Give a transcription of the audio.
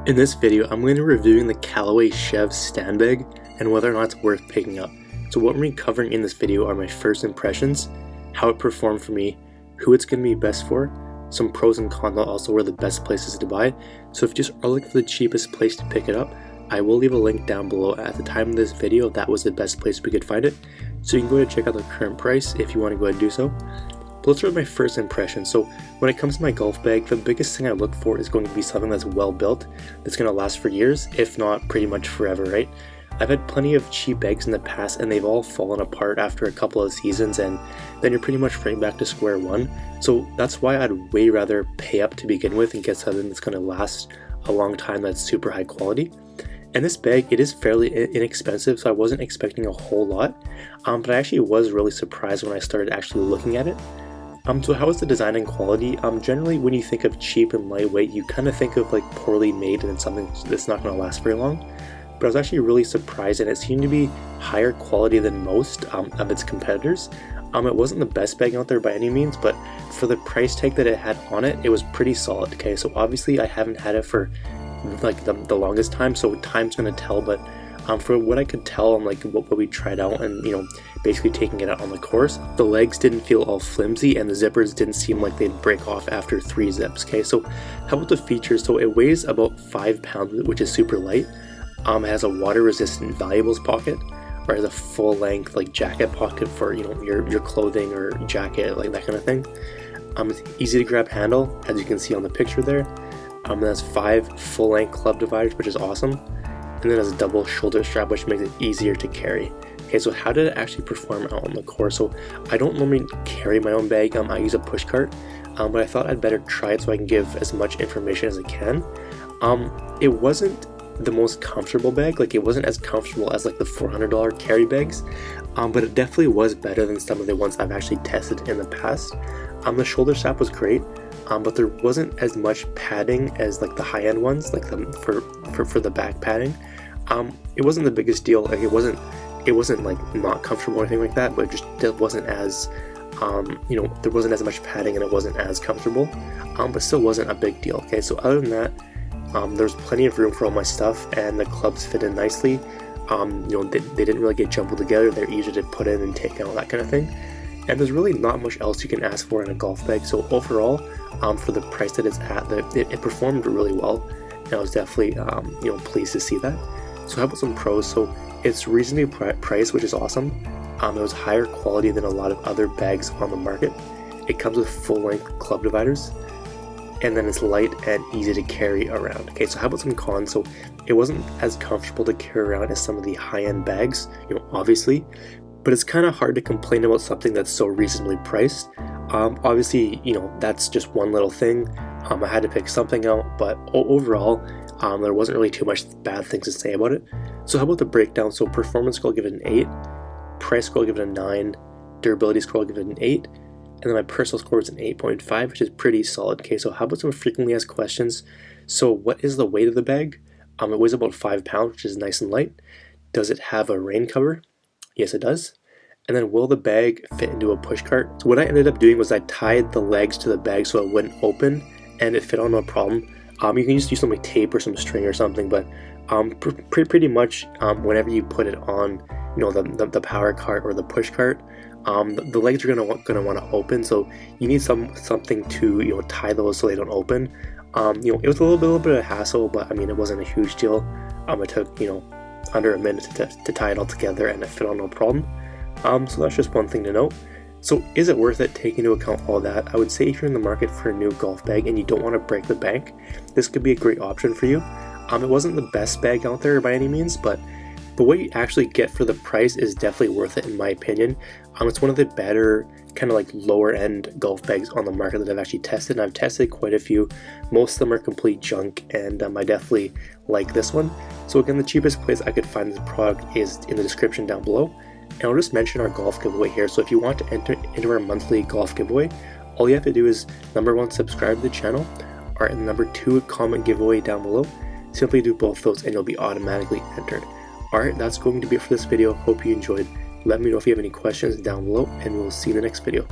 In this video, I'm going to be reviewing the Callaway Chev stand bag and whether or not it's worth picking up. So what we're covering in this video are my first impressions, how it performed for me, who it's going to be best for, some pros and cons, also where the best places to buy. So if you just are looking for the cheapest place to pick it up, I will leave a link down below. At the time of this video, that was the best place we could find it. So you can go ahead and check out the current price if you want to go ahead and do so. But let's start with my first impression. So when it comes to my golf bag, the biggest thing I look for is going to be something that's well built, that's going to last for years, if not pretty much forever, right? I've had plenty of cheap bags in the past and they've all fallen apart after a couple of seasons, and then you're pretty much right back to square one. So that's why I'd way rather pay up to begin with and get something that's going to last a long time, that's super high quality. And this bag, it is fairly inexpensive, so I wasn't expecting a whole lot, but I actually was really surprised when I started actually looking at it. So how is the design and quality? Generally when you think of cheap and lightweight, you kind of think of like poorly made and something that's not going to last very long. But I was actually really surprised, and it seemed to be higher quality than most of its competitors. It wasn't the best bag out there by any means, but for the price tag that it had on it, it was pretty solid. Okay, so obviously I haven't had it for like the longest time, so time's going to tell, but for what I could tell on like what we tried out and, you know, basically taking it out on the course, the legs didn't feel all flimsy and the zippers didn't seem like they'd break off after 3 zips. Okay, so how about the features? So it weighs about 5 pounds, which is super light. It has a water resistant valuables pocket, or has a full length like jacket pocket for, you know, your clothing or jacket, like that kind of thing. It's easy to grab handle, as you can see on the picture there. It has 5 full length club dividers, which is awesome. And then it has a double shoulder strap, which makes it easier to carry. Okay, so how did it actually perform out on the course? So I don't normally carry my own bag. I use a push cart, but I thought I'd better try it so I can give as much information as I can. It wasn't the most comfortable bag. Like, it wasn't as comfortable as like the $400 carry bags, but it definitely was better than some of the ones I've actually tested in the past. The shoulder strap was great, but there wasn't as much padding as like the high-end ones, like for the back padding. It wasn't the biggest deal. Like, it wasn't like not comfortable or anything like that, but it wasn't as you know, there wasn't as much padding and it wasn't as comfortable, but still wasn't a big deal. Okay, so other than that, there's plenty of room for all my stuff, and the clubs fit in nicely. You know, they didn't really get jumbled together. They're easy to put in and take out, that kind of thing. And there's really not much else you can ask for in a golf bag. So overall, for the price that it's at, it performed really well, and I was definitely you know, pleased to see that. So how about some pros? So it's reasonably priced, which is awesome. It was higher quality than a lot of other bags on the market. It comes with full-length club dividers, and then it's light and easy to carry around. Okay, so how about some cons? So it wasn't as comfortable to carry around as some of the high-end bags, you know, obviously, but it's kind of hard to complain about something that's so reasonably priced. Obviously, you know, that's just one little thing. I had to pick something out, but overall, there wasn't really too much bad things to say about it. So how about the breakdown? So performance score, I'll give it an 8. Price score, I'll give it a 9. Durability score, I'll give it an 8. And then my personal score is an 8.5, which is pretty solid. Okay, so how about some frequently asked questions? So what is the weight of the bag? It weighs about 5 pounds, which is nice and light. Does it have a rain cover? Yes, it does. And then will the bag fit into a push cart? So what I ended up doing was I tied the legs to the bag so it wouldn't open, and it fit on no problem. You can just use some like tape or some string or something, but pretty much whenever you put it on, you know, the power cart or the push cart, the legs are gonna want to open, so you need something to, you know, tie those so they don't open. You know, it was a little bit of hassle, but I mean, it wasn't a huge deal. It took, you know, under a minute to tie it all together, and it fit on no problem. So that's just one thing to note. So is it worth it, taking into account all that? I would say if you're in the market for a new golf bag and you don't want to break the bank, this could be a great option for you. It wasn't the best bag out there by any means, but what you actually get for the price is definitely worth it in my opinion. It's one of the better kind of like lower end golf bags on the market that I've actually tested, and I've tested quite a few. Most of them are complete junk, and I definitely like this one. So again, the cheapest place I could find this product is in the description down below. And I'll just mention our golf giveaway here. So if you want to enter into our monthly golf giveaway, all you have to do is number 1, subscribe to the channel, or number 2, comment giveaway down below. Simply do both those and you'll be automatically entered. Alright, that's going to be it for this video. Hope you enjoyed. Let me know if you have any questions down below, and we'll see you in the next video.